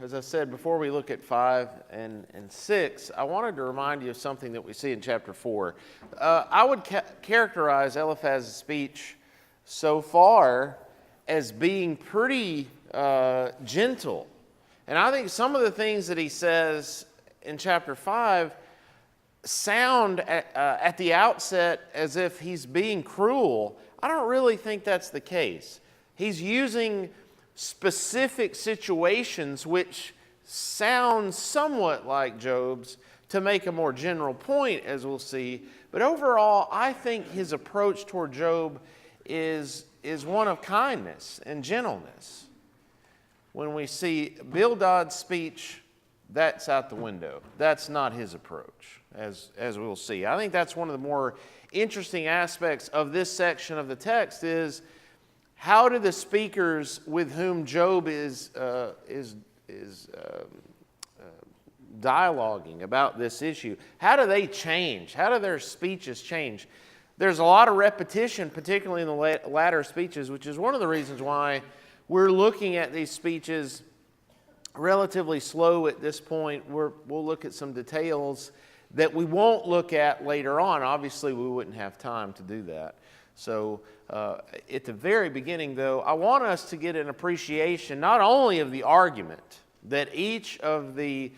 as I said, before we look at 5 and 6, I wanted to remind you of something that we see in chapter 4. I would characterize Eliphaz's speech so far as being pretty gentle. And I think some of the things that he says in chapter 5 sound at the outset as if he's being cruel. I don't really think that's the case. He's using specific situations which sound somewhat like Job's to make a more general point, as we'll see. But overall, I think his approach toward Job is one of kindness and gentleness. When we see Bildad's speech, that's out the window. That's not his approach, as we'll see. I think that's one of the more interesting aspects of this section of the text is how do the speakers with whom Job is dialoguing about this issue, how do they change? How do their speeches change? There's a lot of repetition, particularly in the latter speeches, which is one of the reasons why we're looking at these speeches relatively slow at this point. We'll look at some details that we won't look at later on. Obviously, we wouldn't have time to do that. So at the very beginning, though, I want us to get an appreciation not only of the argument that each of the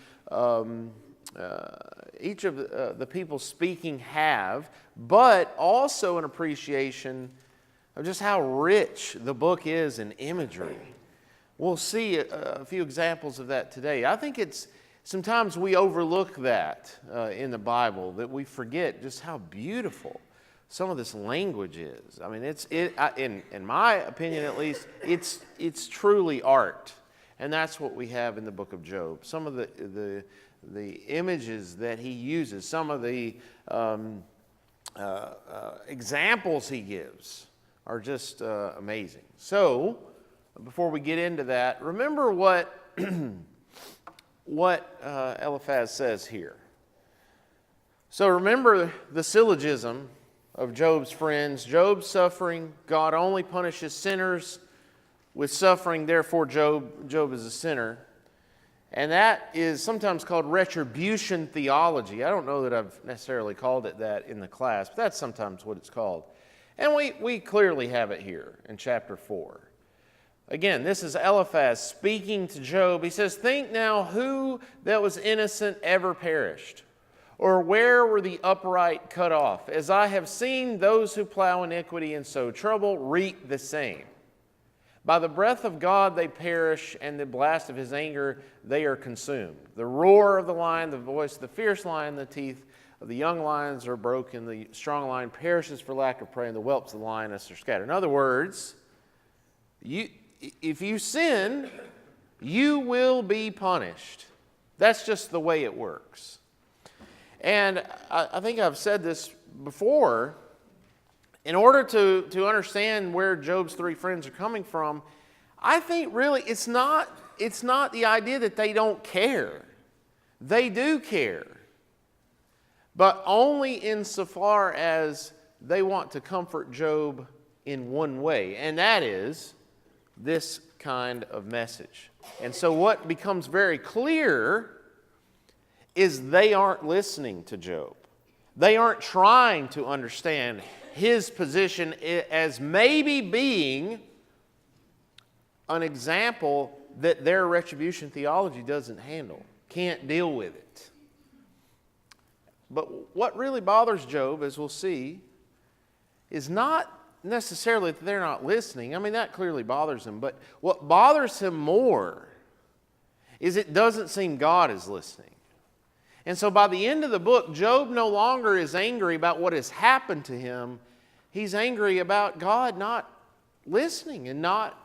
people speaking have, but also an appreciation of just how rich the book is in imagery. We'll see a few examples of that today. I think sometimes we overlook that in the Bible, that we forget just how beautiful some of this language is. I mean, in my opinion at least, it's truly art. And that's what we have in the book of Job. Some of the images that he uses, some of the examples he gives are just amazing. So, before we get into that, remember what Eliphaz says here. So remember the syllogism of Job's friends. Job's suffering, God only punishes sinners with suffering, therefore Job is a sinner. And that is sometimes called retribution theology. I don't know that I've necessarily called it that in the class, but that's sometimes what it's called. And we clearly have it here in chapter 4. Again, this is Eliphaz speaking to Job. He says, "Think now who that was innocent ever perished, or where were the upright cut off? As I have seen those who plow iniquity and sow trouble reap the same. By the breath of God they perish, and the blast of his anger they are consumed. The roar of the lion, the voice of the fierce lion, the teeth of the young lions are broken. The strong lion perishes for lack of prey, and the whelps of the lioness are scattered." In other words, if you sin, you will be punished. That's just the way it works. And I think I've said this before. In order to understand where Job's three friends are coming from, I think really it's not the idea that they don't care. They do care. But only insofar as they want to comfort Job in one way, and that is this kind of message. And so what becomes very clear is they aren't listening to Job. They aren't trying to understand his position as maybe being an example that their retribution theology doesn't handle, can't deal with it. But what really bothers Job, as we'll see, is not necessarily that they're not listening. I mean, that clearly bothers him. But what bothers him more is it doesn't seem God is listening. And so by the end of the book, Job no longer is angry about what has happened to him. He's angry about God not listening and not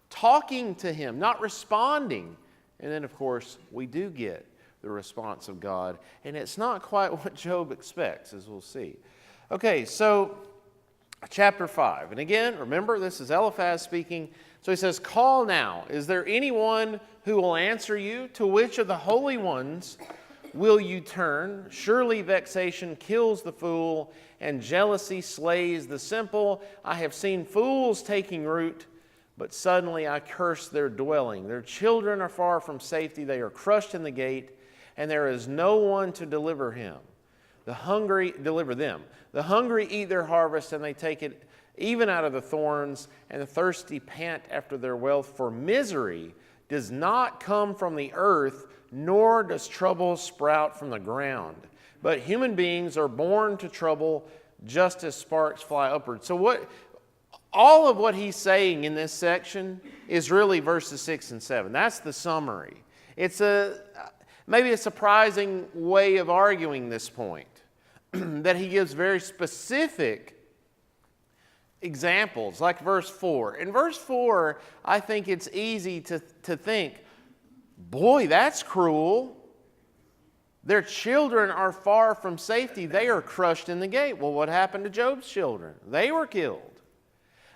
talking to him, not responding. And then, of course, we do get the response of God. And it's not quite what Job expects, as we'll see. Okay, so chapter 5. And again, remember, this is Eliphaz speaking. So he says, "Call now. Is there anyone who will answer you? To which of the holy ones will you turn? Surely vexation kills the fool, and jealousy slays the simple. I have seen fools taking root, but suddenly I curse their dwelling. Their children are far from safety. They are crushed in the gate, and there is no one to deliver them. The hungry eat their harvest, and they take it even out of the thorns, and the thirsty pant after their wealth. For misery does not come from the earth, nor does trouble sprout from the ground. But human beings are born to trouble just as sparks fly upward. So all of what he's saying in this section is really verses 6 and 7. That's the summary. It's maybe a surprising way of arguing this point, that he gives very specific examples, like verse 4. In verse 4, I think it's easy to think, boy, that's cruel. Their children are far from safety. They are crushed in the gate. Well, what happened to Job's children? They were killed.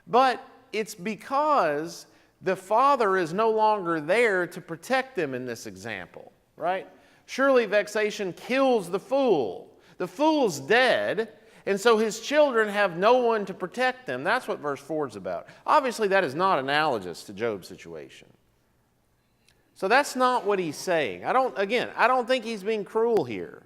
But it's because the father is no longer there to protect them in this example, right? Surely vexation kills the fool. The fool's dead, and so his children have no one to protect them. That's what verse 4 is about. Obviously, that is not analogous to Job's situation. So that's not what he's saying. I don't think he's being cruel here.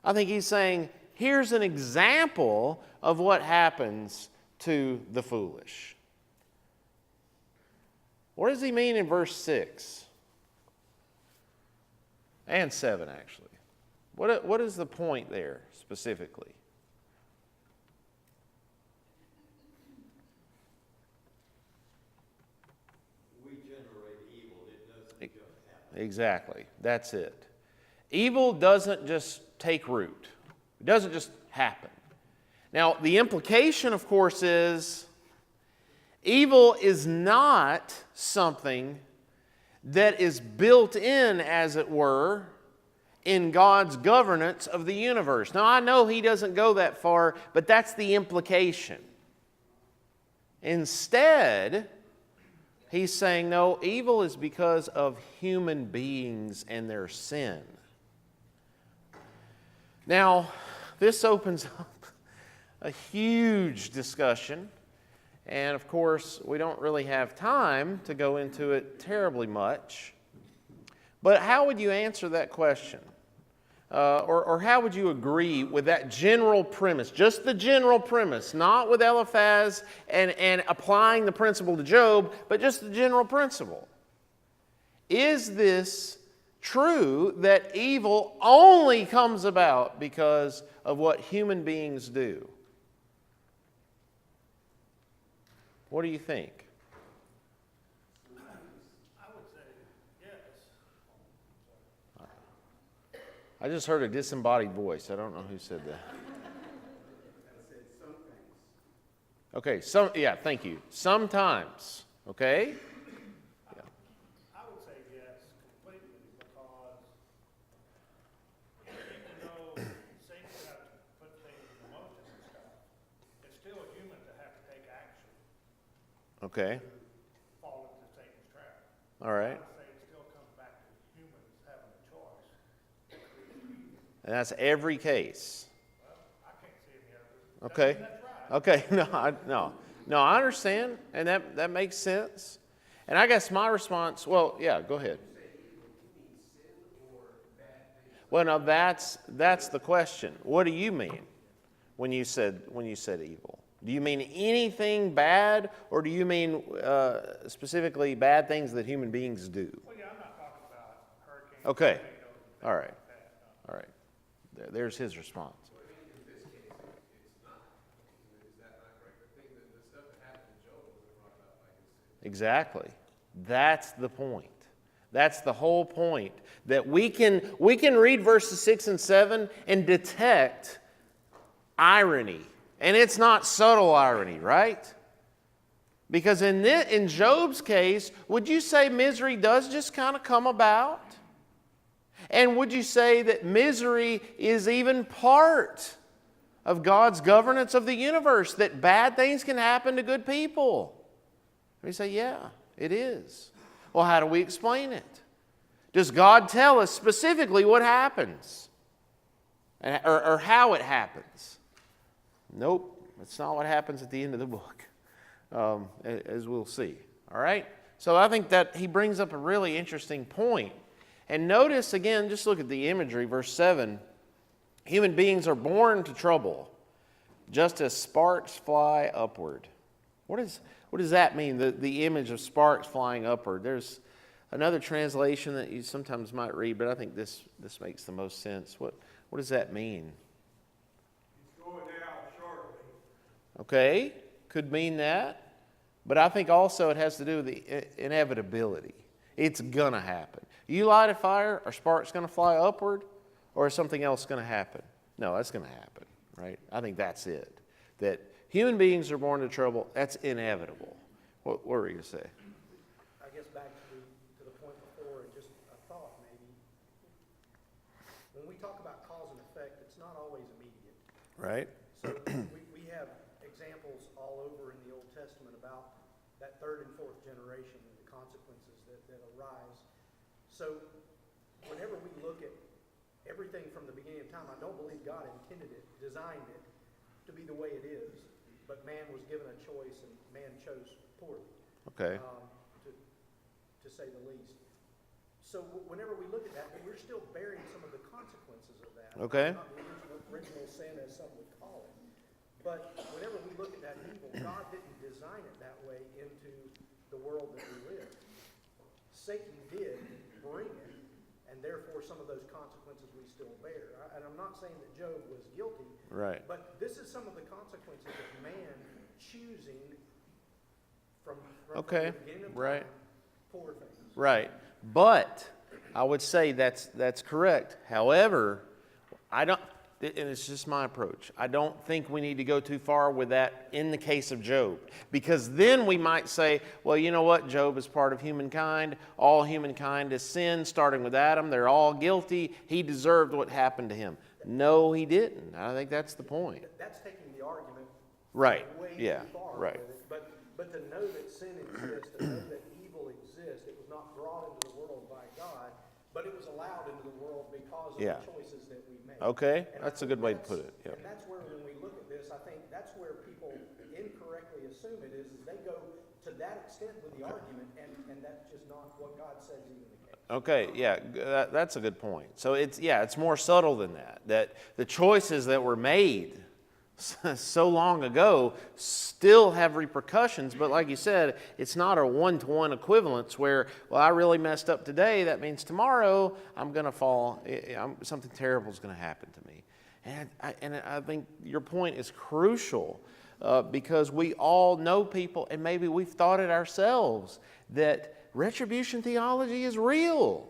I think he's saying, here's an example of what happens to the foolish. What does he mean in verse 6? And 7, actually. What is the point there, specifically? We generate evil. It doesn't just happen. Exactly. That's it. Evil doesn't just take root. It doesn't just happen. Now, the implication, of course, is evil is not something that is built in, as it were, in God's governance of the universe. Now, I know he doesn't go that far, but that's the implication. Instead, he's saying, no, evil is because of human beings and their sin. Now, this opens up a huge discussion, and of course, we don't really have time to go into it terribly much. But how would you answer that question? Or how would you agree with that general premise, just the general premise, not with Eliphaz and applying the principle to Job, but just the general principle? Is this true that evil only comes about because of what human beings do? What do you think? I would say yes. I just heard a disembodied voice. I don't know who said that. Okay, thank you. Sometimes, okay? I would say yes, completely, because even though Satan got to put things in motion and stuff, it's still human to have to take action Okay, to fall into Satan's trap. all right. I would say it still comes back to humans having a choice. And that's every case. Well, I can't see any others. Okay. That's right. Okay, no, I understand, and that makes sense. And I guess my response, well, yeah, go ahead. Well, now that's the question. What do you mean when you said evil? Do you mean anything bad, or do you mean specifically bad things that human beings do? Well, yeah, I'm not talking about hurricanes. Okay. tornadoes, All right. like that, no. All right. There's his response. Exactly. That's the point. That's the whole point. That we can read verses 6 and 7 and detect irony. And it's not subtle irony, right? Because in Job's case, would you say misery does just kind of come about? And would you say that misery is even part of God's governance of the universe, that bad things can happen to good people? We say, yeah, it is. Well, how do we explain it? Does God tell us specifically what happens? Or how it happens? Nope, that's not what happens at the end of the book, as we'll see. All right? So I think that he brings up a really interesting point. And notice again, just look at the imagery, verse 7. Human beings are born to trouble, just as sparks fly upward. What does that mean, the image of sparks flying upward? There's another translation that you sometimes might read, but I think this makes the most sense. What does that mean? It's going out shortly. Okay, could mean that. But I think also it has to do with the inevitability. It's going to happen. You light a fire, are sparks going to fly upward, or is something else going to happen? No, that's going to happen, right? I think that's it. That human beings are born to trouble, that's inevitable. What were you going to say? I guess back to the point before, and just a thought maybe. When we talk about cause and effect, it's not always immediate. Right? So we have examples all over in the Old Testament about that third and fourth generation and the consequences that arise. So whenever we look at everything from the beginning of time, I don't believe God intended it, designed it to be the way it is, but man was given a choice and man chose poorly. Okay. To say the least. So whenever we look at that, we're still bearing some of the consequences of that. Okay. Not the original sin, as some would call it. But whenever we look at that evil, God didn't design it that way into the world that we live. Satan did bring it, and therefore some of those consequences we still bear. And I'm not saying that Job was guilty, Right. but this is some of the consequences of man choosing from Okay, the beginning of right. time, poor things. Right. But I would say that's correct. However, and it's just my approach, I don't think we need to go too far with that in the case of Job. Because then we might say, well, you know what? Job is part of humankind. All humankind has sinned, starting with Adam. They're all guilty. He deserved what happened to him. No, he didn't. I think that's the point. That's taking the argument Right. way Yeah. too far Right. with it. But to know that sin exists, to know that evil exists, it was not brought into the world by God, but it was allowed into the world because of Yeah. the choices that we make. Okay. And That's a I good way to think put it. Yeah. And that's where, when we look at this, I think that's where people incorrectly assume it is they go to that extent with the argument, and that's just not what God says is even the case. Okay, yeah, that's a good point. So it's more subtle than that the choices that were made so long ago still have repercussions, but like you said, it's not a one-to-one equivalence where, well, I really messed up today, that means tomorrow I'm going to fall, something terrible is going to happen to me. And I think your point is crucial because we all know people, and maybe we've thought it ourselves, that retribution theology is real.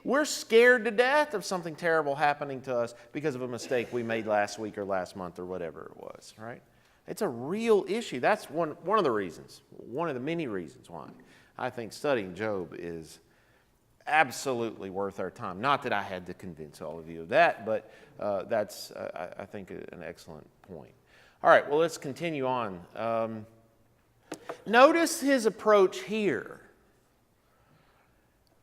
We're scared to death of something terrible happening to us because of a mistake we made last week or last month or whatever it was, right? It's a real issue. That's one of the reasons, one of the many reasons why I think studying Job is absolutely worth our time. Not that I had to convince all of you of that, but that's, I think, an excellent point. All right, well, let's continue on. Notice his approach here.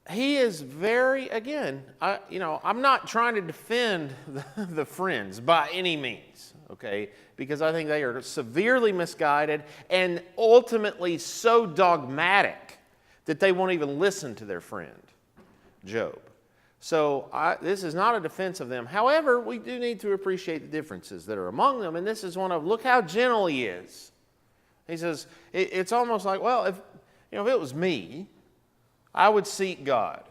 He is very, again, I'm not trying to defend the Friends by any means, okay? Because I think they are severely misguided and ultimately so dogmatic that they won't even listen to their friend, Job. So this is not a defense of them. However, we do need to appreciate the differences that are among them, and this is one of, look how gentle he is. He says, it's almost like, well, if it was me, I would seek God,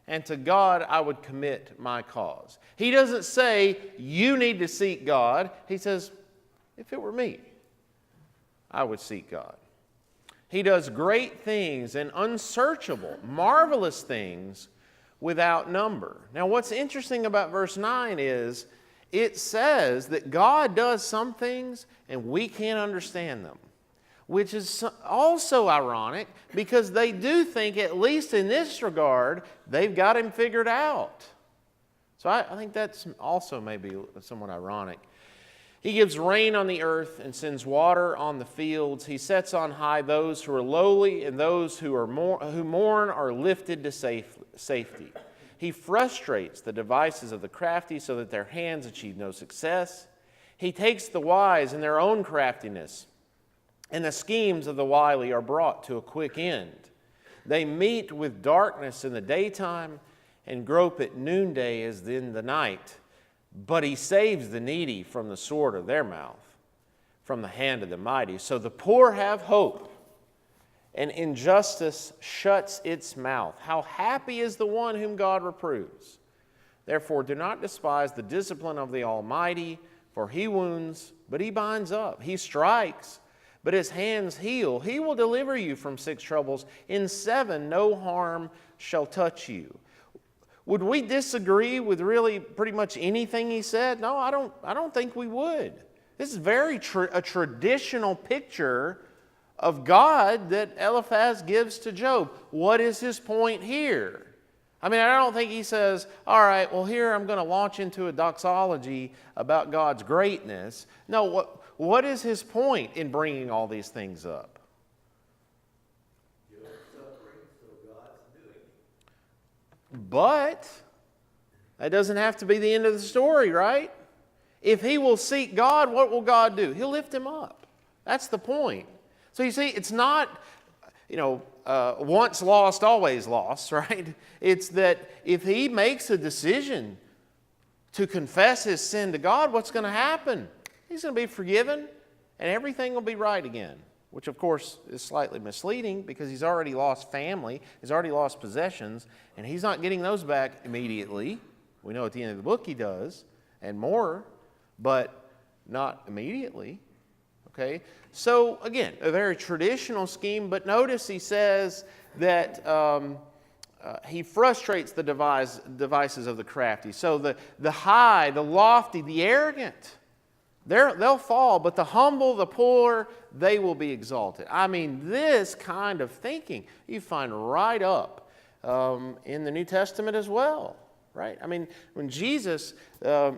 and to God I would commit my cause. He doesn't say, you need to seek God. He says, if it were me, I would seek God. He does great things and unsearchable, marvelous things without number. Now, what's interesting about verse 9 is it says that God does some things and we can't understand them, which is also ironic because they do think, at least in this regard, they've got him figured out. So I think that's also maybe somewhat ironic. He gives rain on the earth and sends water on the fields. He sets on high those who are lowly, and those who mourn are lifted to safety. He frustrates the devices of the crafty so that their hands achieve no success. He takes the wise in their own craftiness and the schemes of the wily are brought to a quick end. They meet with darkness in the daytime and grope at noonday as in the night. But he saves the needy from the sword of their mouth, from the hand of the mighty. So the poor have hope, and injustice shuts its mouth. How happy is the one whom God reproves. Therefore do not despise the discipline of the Almighty, for he wounds, but he binds up. He strikes, but his hands heal. He will deliver you from 6 troubles. In 7 no harm shall touch you. Would we disagree with really pretty much anything he said? No, I don't think we would. This is very a traditional picture of God that Eliphaz gives to Job. What is his point here? I mean, I don't think he says, all right, well, here I'm going to launch into a doxology about God's greatness. No, what is his point in bringing all these things up? You're suffering, so God's doing it. But that doesn't have to be the end of the story, right? If he will seek God, what will God do? He'll lift him up. That's the point. So you see, it's not, once lost, always lost, right? It's that if he makes a decision to confess his sin to God, what's going to happen? He's going to be forgiven and everything will be right again, which of course is slightly misleading because he's already lost family, he's already lost possessions, and he's not getting those back immediately. We know at the end of the book he does, and more, but not immediately. Okay? So again, a very traditional scheme, but notice he says that he frustrates the devices of the crafty. So the high, the lofty, the arrogant, they'll fall, but the humble, the poor, they will be exalted. I mean, this kind of thinking you find right up in the New Testament as well, right? I mean, when Jesus, the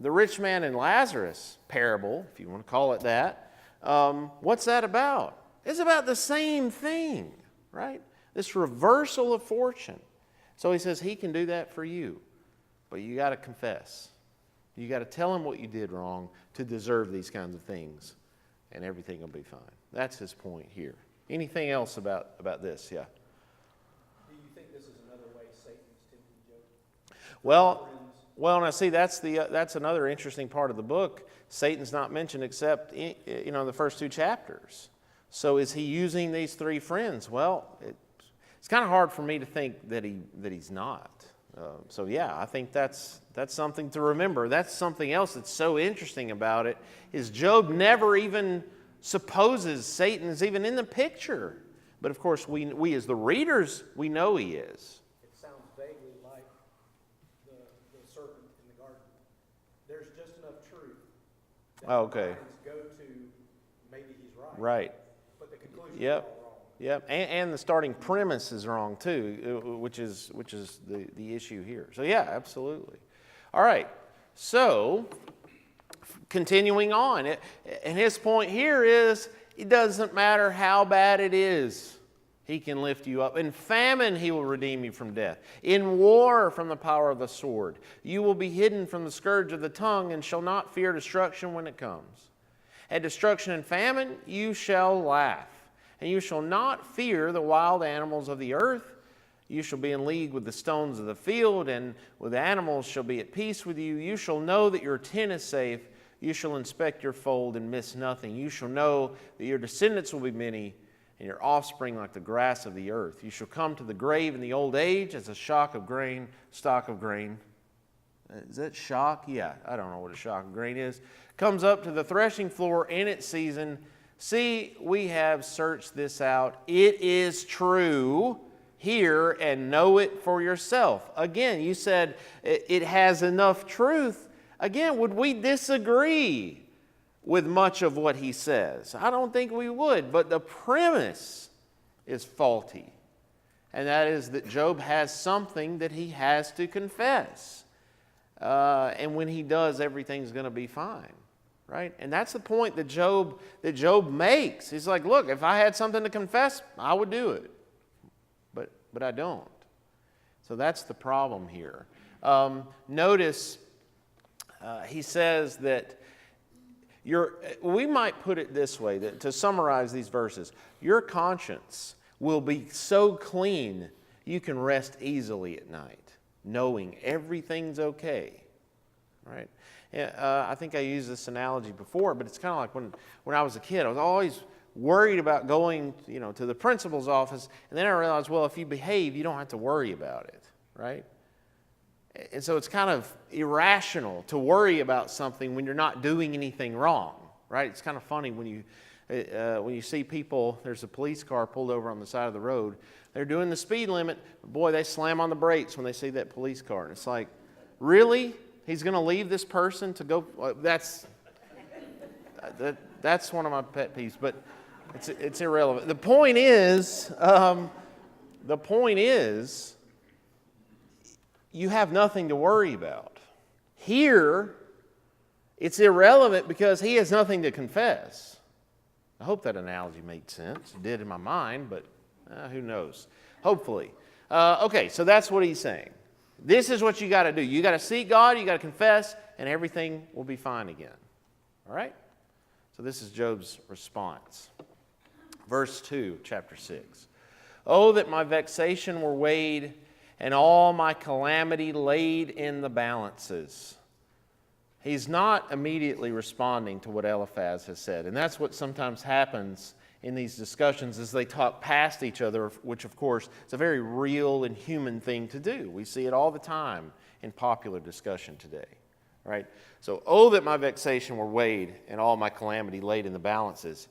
rich man and Lazarus parable, if you want to call it that, what's that about? It's about the same thing, right? This reversal of fortune. So he says he can do that for you, but you got to confess. You got to tell him what you did wrong to deserve these kinds of things, and everything will be fine. That's his point here. Anything else about this? Yeah. Do you think this is another way Satan's tempting Job? Well, now see, that's another interesting part of the book. Satan's not mentioned except in the first 2 chapters. So is he using these 3 friends? Well, it's kind of hard for me to think that he's not. So yeah, I think that's something to remember. That's something else that's so interesting about it, is Job never even supposes Satan is even in the picture. But of course, we as the readers, we know he is. It sounds vaguely like the serpent in the garden. There's just enough truth that Okay. minds go to maybe he's right. Right. But the conclusion Yep. is all wrong. Yep, and the starting premise is wrong too, which is the issue here. So yeah, absolutely. All right, so continuing on, and his point here is it doesn't matter how bad it is, he can lift you up. In famine, he will redeem you from death. In war, from the power of the sword. You will be hidden from the scourge of the tongue and shall not fear destruction when it comes. At destruction and famine, you shall laugh. And you shall not fear the wild animals of the earth. You shall be in league with the stones of the field, and with animals shall be at peace with you. You shall know that your tent is safe. You shall inspect your fold and miss nothing. You shall know that your descendants will be many, and your offspring like the grass of the earth. You shall come to the grave in the old age as a stalk of grain. Is that shock? Yeah, I don't know what a shock of grain is. Comes up to the threshing floor in its season. See, we have searched this out. It is true. Hear and know it for yourself. Again, you said it has enough truth. Again, would we disagree with much of what he says? I don't think we would, but the premise is faulty. And that is that Job has something that he has to confess. And when he does, everything's going to be fine. Right? And that's the point that Job makes. He's like, look, if I had something to confess, I would do it. But I don't. So that's the problem here. Notice he says that we might put it this way, that to summarize these verses, your conscience will be so clean you can rest easily at night, knowing everything's okay, right? I think I used this analogy before, but it's kind of like when I was a kid, I was always worried about going, to the principal's office, and then I realized, well, if you behave, you don't have to worry about it, right? And so it's kind of irrational to worry about something when you're not doing anything wrong, right? It's kind of funny when you see people, there's a police car pulled over on the side of the road, they're doing the speed limit, boy, they slam on the brakes when they see that police car, and it's like, really? He's going to leave this person to go? That's one of my pet peeves, but it's irrelevant. The point is, you have nothing to worry about. Here, it's irrelevant because he has nothing to confess. I hope that analogy made sense. It did in my mind, but who knows? Hopefully. Okay, so that's what he's saying. This is what you got to do. You got to seek God, you got to confess, and everything will be fine again. All right? So this is Job's response. Verse 2, chapter 6. Oh, that my vexation were weighed, and all my calamity laid in the balances. He's not immediately responding to what Eliphaz has said. And that's what sometimes happens in these discussions is they talk past each other, which of course is a very real and human thing to do. We see it all the time in popular discussion today. Right? So, oh, that my vexation were weighed and all my calamity laid in the balances.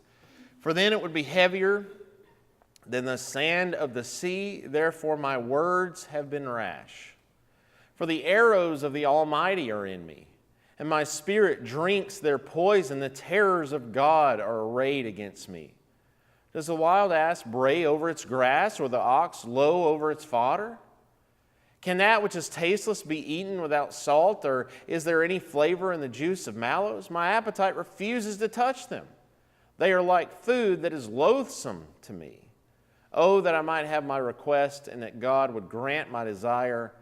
For then it would be heavier than the sand of the sea, therefore my words have been rash. For the arrows of the Almighty are in me, and my spirit drinks their poison. The terrors of God are arrayed against me. Does the wild ass bray over its grass, or the ox low over its fodder? Can that which is tasteless be eaten without salt, or is there any flavor in the juice of mallows? My appetite refuses to touch them. They are like food that is loathsome to me. Oh, that I might have my request, and that God would grant my desire,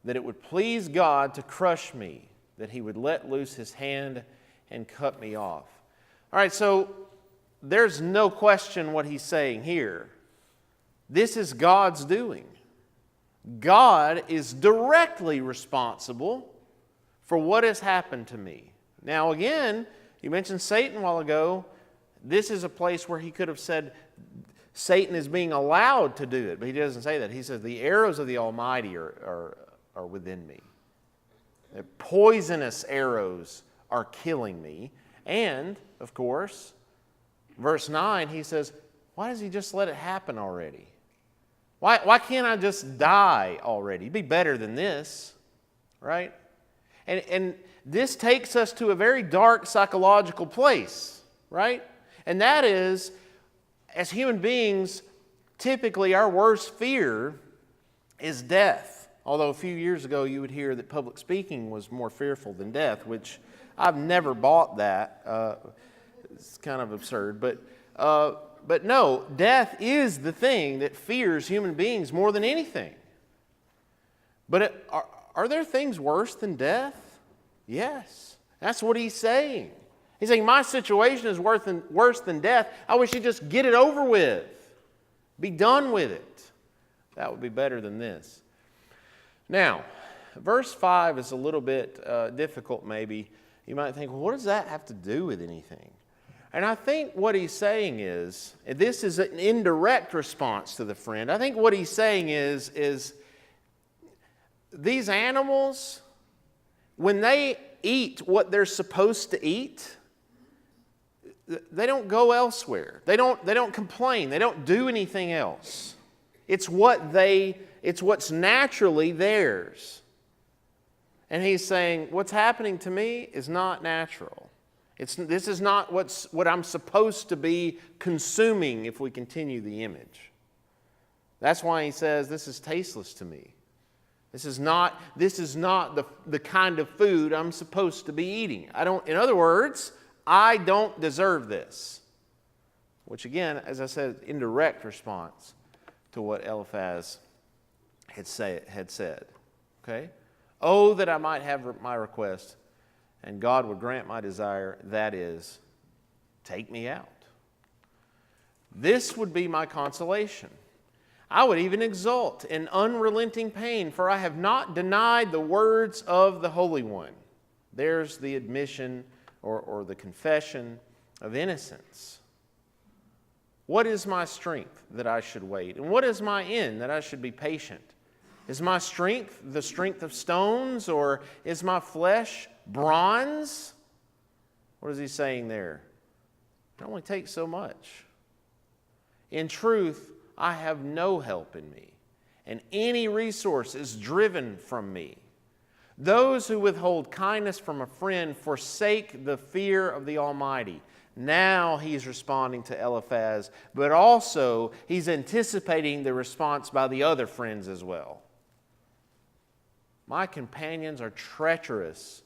that it would please God to crush me, that he would let loose his hand and cut me off. All right, so there's no question what he's saying here. This is God's doing. God is directly responsible for what has happened to me. Now again, you mentioned Satan a while ago. This is a place where he could have said Satan is being allowed to do it, but he doesn't say that. He says the arrows of the Almighty are within me. The poisonous arrows are killing me. And, of course, verse 9, he says, why does he just let it happen already? Why can't I just die already? It'd be better than this, right? And this takes us to a very dark psychological place, right? And that is, as human beings, typically our worst fear is death. Although a few years ago you would hear that public speaking was more fearful than death, which I've never bought that. It's kind of absurd. But no, death is the thing that fears human beings more than anything. But are there things worse than death? Yes. That's what he's saying. He's saying, my situation is worse than death. I wish you'd just get it over with. Be done with it. That would be better than this. Now, verse 5 is a little bit difficult maybe. You might think, well, what does that have to do with anything? And I think what he's saying is, and this is an indirect response to the friend, I think what he's saying is these animals, when they eat what they're supposed to eat, they don't go elsewhere. They don't complain. They don't do anything else. It's what's naturally theirs. And he's saying, what's happening to me is not natural. This is not what I'm supposed to be consuming if we continue the image. That's why he says, this is tasteless to me. This is not the kind of food I'm supposed to be eating. In other words, I don't deserve this. Which again, as I said, indirect response to what Eliphaz had said. Okay? Oh, that I might have my request, and God would grant my desire, that is, take me out. This would be my consolation. I would even exult in unrelenting pain, for I have not denied the words of the Holy One. There's the admission or the confession of innocence. What is my strength that I should wait? And what is my end that I should be patient? Is my strength the strength of stones, or is my flesh bronze? What is he saying there? It only takes so much. In truth, I have no help in me, and any resource is driven from me. Those who withhold kindness from a friend forsake the fear of the Almighty. Now he's responding to Eliphaz, but also he's anticipating the response by the other friends as well. My companions are treacherous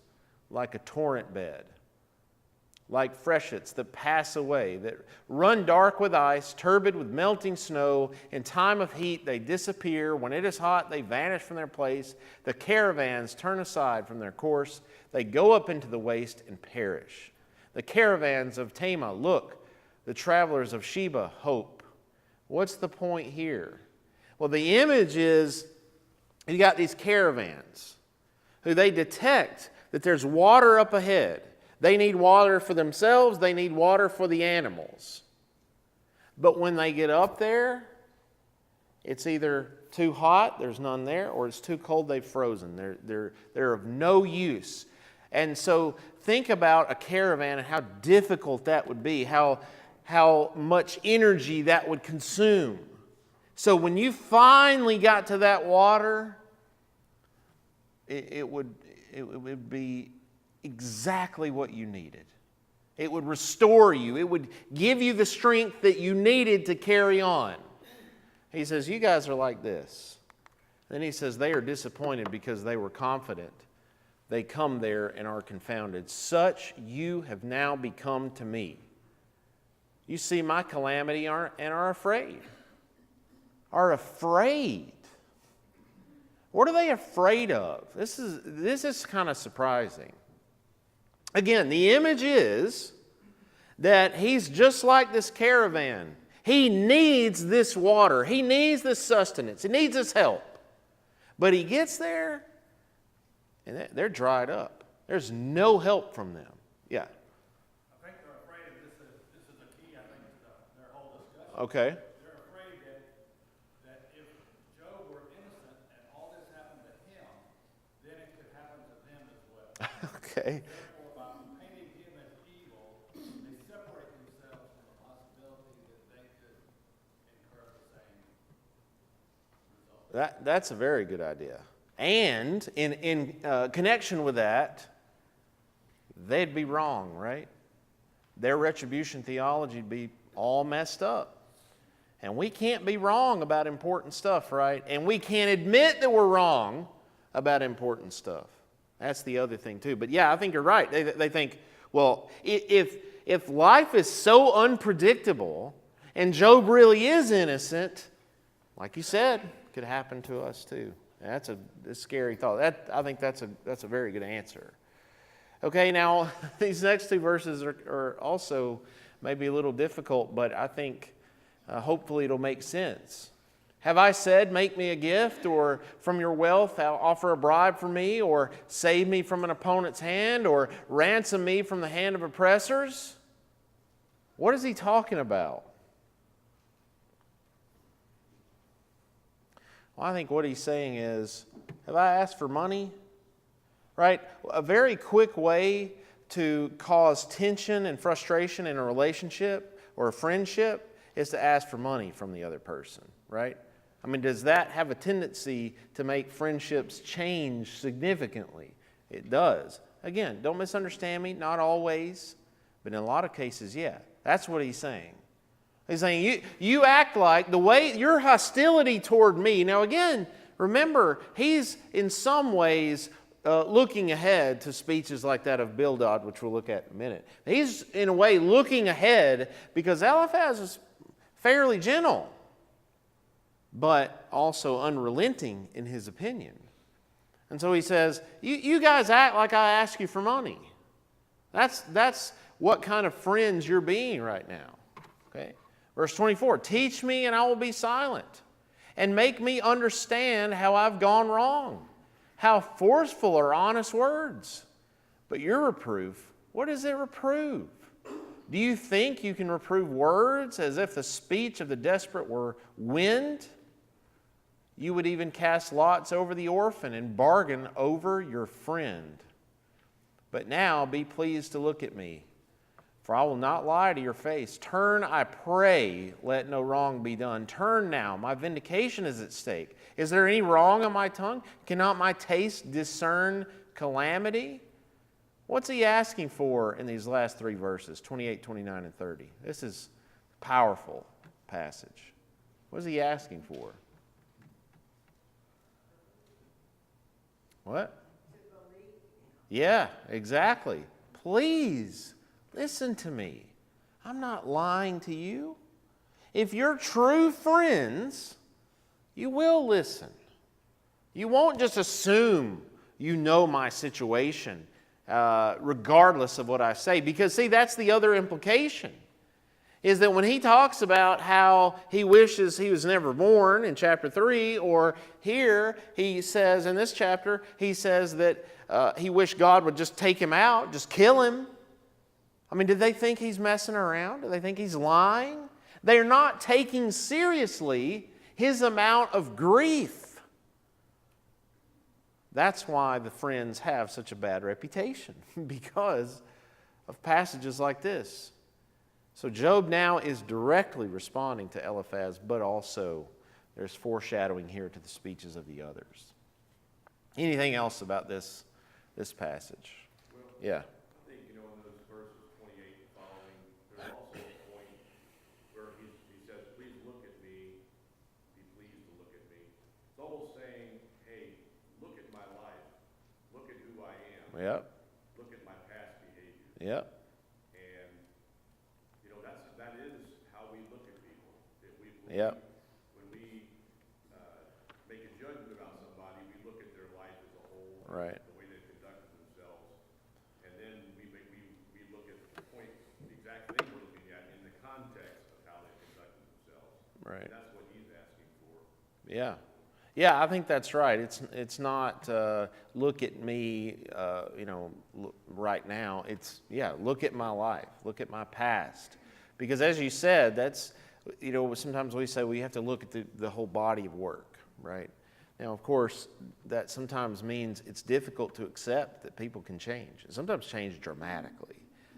like a torrent bed, like freshets that pass away, that run dark with ice, turbid with melting snow. In time of heat they disappear. When it is hot, they vanish from their place. The caravans turn aside from their course. They go up into the waste and perish. The caravans of Tema look. The travelers of Sheba hope. What's the point here? Well, the image is you got these caravans who they detect that there's water up ahead. They need water for themselves. They need water for the animals. But when they get up there, it's either too hot, there's none there, or it's too cold, they've frozen. They're of no use. And so think about a caravan and how difficult that would be, how much energy that would consume. So when you finally got to that water, it would be exactly what you needed. It would restore you. It would give you the strength that you needed to carry on. He says, you guys are like this. Then he says, they are disappointed because they were confident. They come there and are confounded. Such you have now become to me. You see my calamity and are afraid. Are afraid. What are they afraid of? This is kind of surprising. Again, the image is that he's just like this caravan. He needs this water. He needs this sustenance. He needs this help. But he gets there, and they're dried up. There's no help from them. Yeah. I think they're afraid of this is the key, I think, to their whole discussion. Okay. They're afraid that if Job were innocent and all this happened to him, then it could happen to them as well. Okay. Therefore, by painting him as evil, they separate themselves from the possibility that they could incur the same result. That's a very good idea. And in connection with that, they'd be wrong, right? Their retribution theology would be all messed up. And we can't be wrong about important stuff, right? And we can't admit that we're wrong about important stuff. That's the other thing too. But yeah, I think you're right. They think, well, if life is so unpredictable and Job really is innocent, like you said, could happen to us too. That's a scary thought. I think that's a very good answer. Okay, now these next two verses are also maybe a little difficult, but I think hopefully it'll make sense. Have I said, make me a gift, or from your wealth offer a bribe for me, or save me from an opponent's hand, or ransom me from the hand of oppressors? What is he talking about? Well, I think what he's saying is, have I asked for money? Right? A very quick way to cause tension and frustration in a relationship or a friendship is to ask for money from the other person, right? I mean, does that have a tendency to make friendships change significantly? It does. Again, don't misunderstand me, not always, but in a lot of cases, yeah. That's what he's saying. He's saying, you act like the way, your hostility toward me. Now again, remember, he's in some ways looking ahead to speeches like that of Bildad, which we'll look at in a minute. He's in a way looking ahead because Eliphaz is fairly gentle, but also unrelenting in his opinion. And so he says, you guys act like I ask you for money. That's what kind of friends you're being right now. Okay? Verse 24, teach me and I will be silent, and make me understand how I've gone wrong. How forceful are honest words. But your reproof, what does it reprove? Do you think you can reprove words as if the speech of the desperate were wind? You would even cast lots over the orphan and bargain over your friend. But now be pleased to look at me, for I will not lie to your face. Turn, I pray, let no wrong be done. Turn now, my vindication is at stake. Is there any wrong on my tongue? Cannot my taste discern calamity? What's he asking for in these last three verses, 28, 29, and 30? This is a powerful passage. What is he asking for? What? Yeah, exactly. Please listen to me. I'm not lying to you. If you're true friends, you will listen. You won't just assume you know my situation, regardless of what I say. Because, see, that's the other implication, is that when he talks about how he wishes he was never born in chapter 3, or here he says in this chapter, he says that he wished God would just take him out, just kill him. I mean, did they think he's messing around? Do they think he's lying? They're not taking seriously his amount of grief. That's why the friends have such a bad reputation, because of passages like this. So Job now is directly responding to Eliphaz, but also there's foreshadowing here to the speeches of the others. Anything else about this passage? Well, Yeah. I think, in those verses 28 and following, there's also a point where he says, please look at me, be pleased to look at me. It's almost saying, hey, look at my life, look at who I am, Yep. look at my past behavior. Yep. And, that is how we look at people. When Yep. we make a judgment about somebody, we look at their life as a whole. Right. The way they've conducted themselves. And then we look at the point, the exact thing we're looking at in the context of how they've conducted themselves. Right. And that's what he's asking for. Yeah. Yeah, I think that's right. It's not look at me, right now. It's, look at my life. Look at my past. Because as you said, that's, sometimes we say we have to look at the whole body of work, right? Now, of course, that sometimes means it's difficult to accept that people can change. And sometimes change dramatically.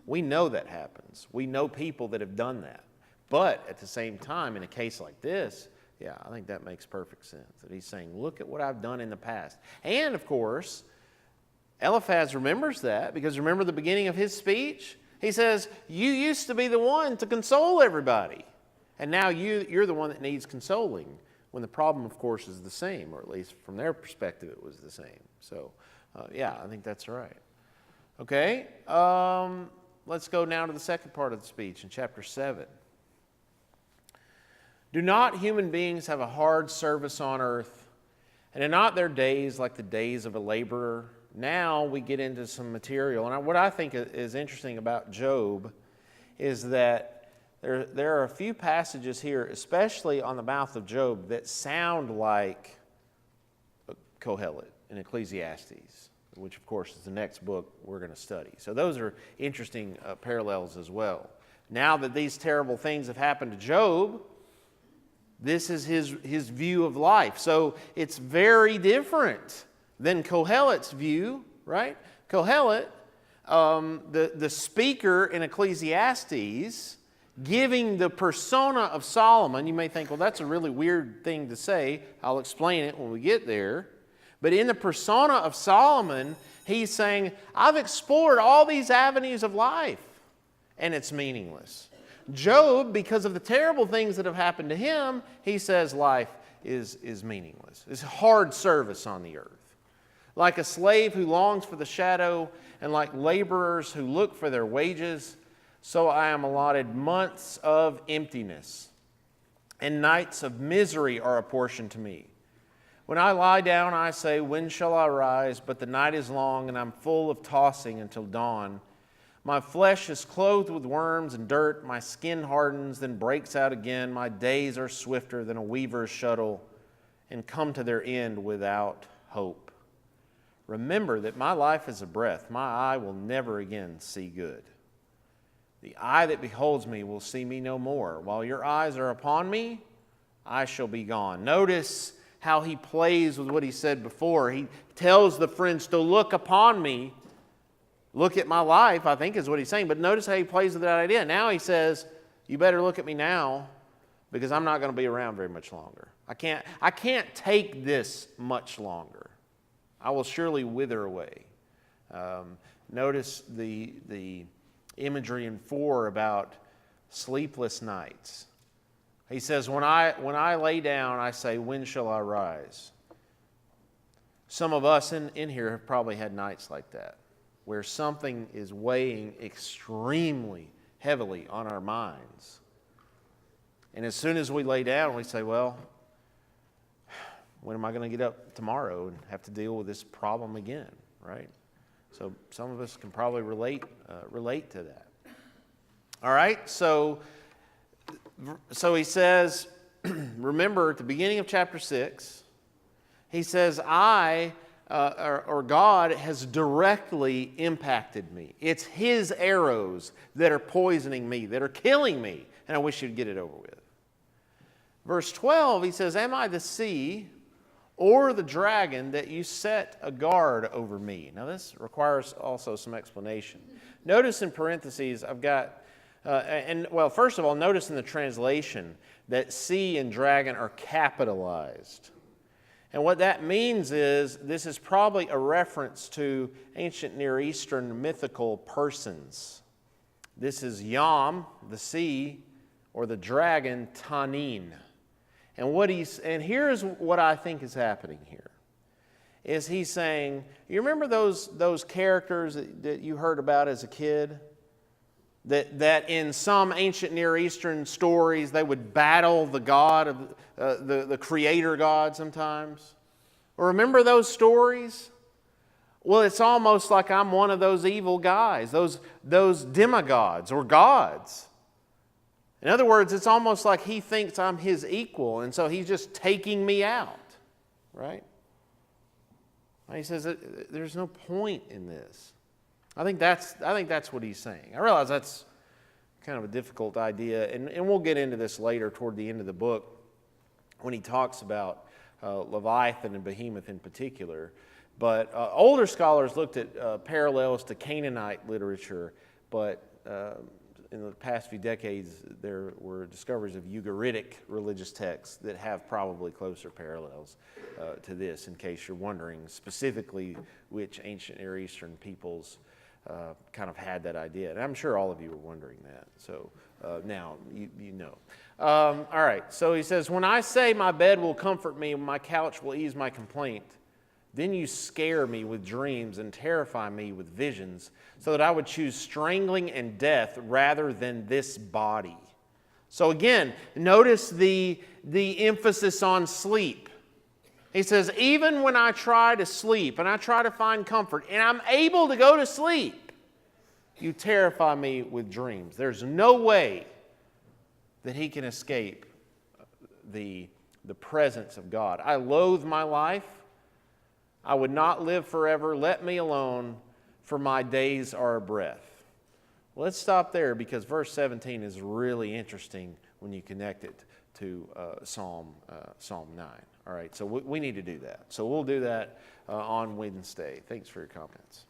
We know that happens. We know people that have done that. But at the same time, in a case like this, yeah, I think that makes perfect sense. That he's saying, look at what I've done in the past. And, of course, Eliphaz remembers that, because remember the beginning of his speech? He says, you used to be the one to console everybody. And now you're the one that needs consoling, when the problem, of course, is the same, or at least from their perspective it was the same. So, I think that's right. Okay, let's go now to the second part of the speech in chapter 7. Do not human beings have a hard service on earth, and are not their days like the days of a laborer? Now we get into some material. And what I think is interesting about Job is that there are a few passages here, especially on the mouth of Job, that sound like Kohelet in Ecclesiastes, which of course is the next book we're going to study. So those are interesting parallels as well. Now that these terrible things have happened to Job, this is his view of life. So it's very different than Kohelet's view, right? Kohelet, the speaker in Ecclesiastes, giving the persona of Solomon. You may think, well, that's a really weird thing to say. I'll explain it when we get there. But in the persona of Solomon, he's saying, I've explored all these avenues of life, and it's meaningless. Job, because of the terrible things that have happened to him, he says life is meaningless. It's hard service on the earth. Like a slave who longs for the shadow, and like laborers who look for their wages, so I am allotted months of emptiness, and nights of misery are a portion to me. When I lie down, I say, when shall I rise? But the night is long, and I'm full of tossing until dawn. My flesh is clothed with worms and dirt. My skin hardens, then breaks out again. My days are swifter than a weaver's shuttle and come to their end without hope. Remember that my life is a breath. My eye will never again see good. The eye that beholds me will see me no more. While your eyes are upon me, I shall be gone. Notice how he plays with what he said before. He tells the friends to look upon me. Look at my life, I think is what he's saying. But notice how he plays with that idea. Now he says, you better look at me now because I'm not going to be around very much longer. I can't take this much longer. I will surely wither away. Notice the imagery in 4 about sleepless nights. He says, when I lay down, I say, when shall I rise? Some of us in here have probably had nights like that, where something is weighing extremely heavily on our minds. And as soon as we lay down, we say, well, when am I going to get up tomorrow and have to deal with this problem again, right? So some of us can probably relate to that. All right, so he says, remember at the beginning of chapter 6, he says, God has directly impacted me. It's his arrows that are poisoning me, that are killing me, and I wish you'd get it over with. Verse 12, he says, am I the sea or the dragon that you set a guard over me? Now this requires also some explanation. Notice in parentheses, I've got, first of all, notice in the translation that sea and dragon are capitalized. And what that means is this is probably a reference to ancient Near Eastern mythical persons. This is Yam, the sea, or the dragon, Tanin. And here's what I think is happening here. Is he's saying, you remember those characters that you heard about as a kid? That in some ancient Near Eastern stories they would battle the god of the creator god sometimes. Or remember those stories? Well, it's almost like I'm one of those evil guys, those demigods or gods. In other words, it's almost like he thinks I'm his equal, and so he's just taking me out, right? He says that there's no point in this. I think that's what he's saying. I realize that's kind of a difficult idea, and we'll get into this later toward the end of the book when he talks about Leviathan and Behemoth in particular. But older scholars looked at parallels to Canaanite literature, but in the past few decades there were discoveries of Ugaritic religious texts that have probably closer parallels to this, in case you're wondering specifically which ancient Near Eastern peoples kind of had that idea. And I'm sure all of you were wondering that. So now you know. All right, so he says, when I say my bed will comfort me, my couch will ease my complaint, then you scare me with dreams and terrify me with visions, so that I would choose strangling and death rather than this body. So again, notice the emphasis on sleep. He says, even when I try to sleep and I try to find comfort and I'm able to go to sleep, you terrify me with dreams. There's no way that he can escape the presence of God. I loathe my life. I would not live forever. Let me alone, for my days are a breath. Well, let's stop there because verse 17 is really interesting when you connect it to Psalm 9. All right, so we need to do that. So we'll do that on Wednesday. Thanks for your comments.